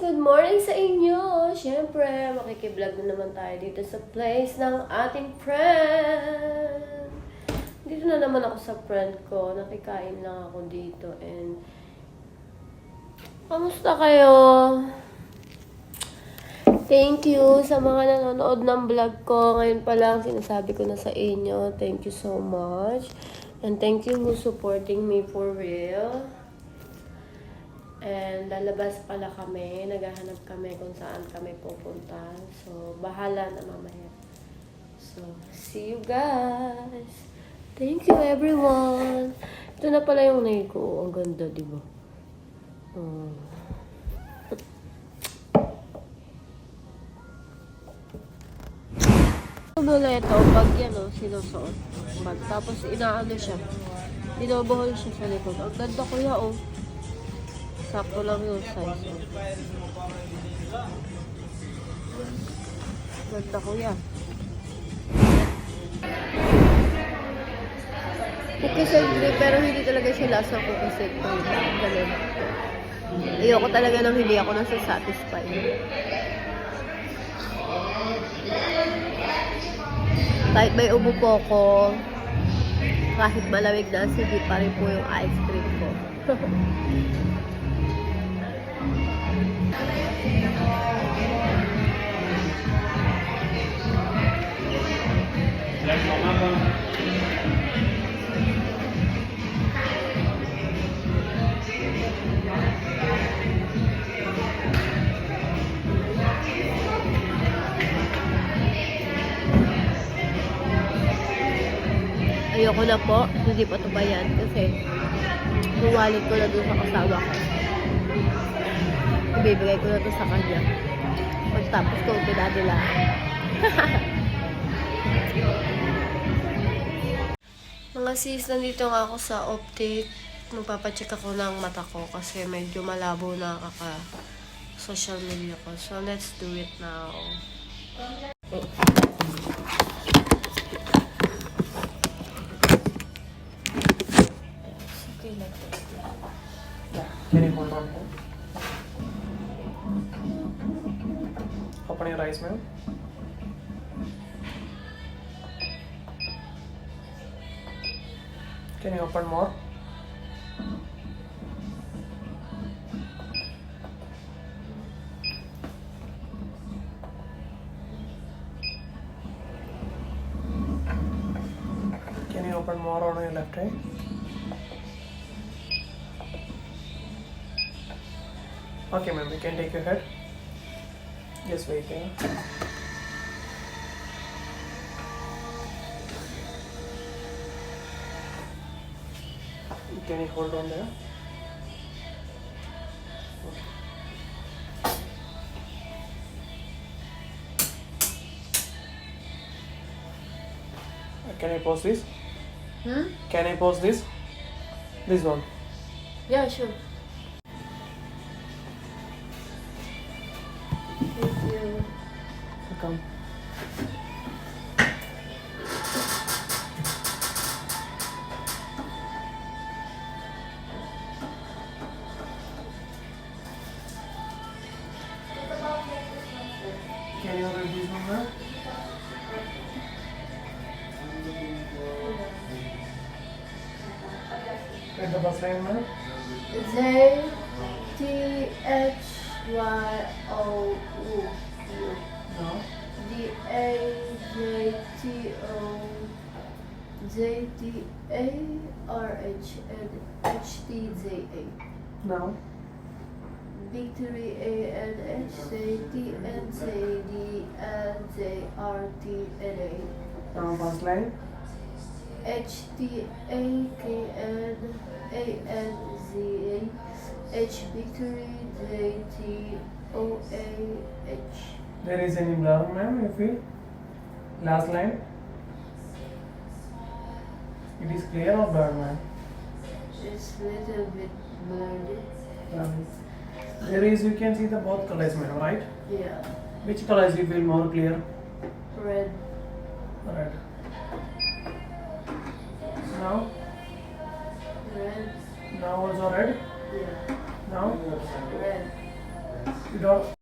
Good morning sa inyo! Siyempre, makikiblog na naman tayo dito sa place ng ating friend. Dito na naman ako sa friend ko. Nakikain lang ako dito and kamusta kayo? Thank you sa mga nanonood ng vlog ko. Ngayon pa lang, sinasabi ko na sa inyo. Thank you so much. And thank you who's supporting me for real. And lalabas pala kami, naghahanap kami kung saan kami pupunta. So, bahala na mamaya. So, see you guys! Thank you everyone! Ito na pala yung nail ko. Ang ganda, di ba? Ito, pag yan o, sinusuot. Tapos inaano siya. Binobohol siya sa likod. Ang ganda kuya o. Sakto lang yung size. Ganda ko yan. Cookie pero hindi talaga siya lasa cookie ganun. Ayoko talaga nang hindi ako nasa-satisfy. Kahit may ubo po ako, kahit malamig na, hindi pa rin po yung ice cream ko. Ayoko na po, hindi pa ito ba yan kasi buwalit ko na doon sa kasama ko. Ibibigay ko na ito sa kanya. Pagtapos ko, pinadila. Mga sis, nandito nga ako sa optic. Magpapacheck ako ng mata ko kasi medyo malabo na kaka-social media ko. So, let's do it now. Can you hold on? Open your eyes, ma'am. Can you open more? Can you open more on your left eye? Okay, ma'am, you can take your head. Just wait here. Can you hold on there? Can I pause this? Can I pause this? This one. Yeah, sure. Thank you. Welcome. Can you read this one, ma'am? Read the bus line, ma'am. ZTHYOU No. DAJTO and HTJA. No. Victory ANHJTNJDNJRTNA Now bus line. HTAKNANZA H Victory JTOAH. There is any blur, ma'am, you feel? Last line. It is clear or blurred, ma'am? It's little bit blurry. There is, you can see the both colors, ma'am, right? Yeah. Which colors you feel more clear? Red. Red. Now? Red. Now also red? Yeah. Now? Red. You don't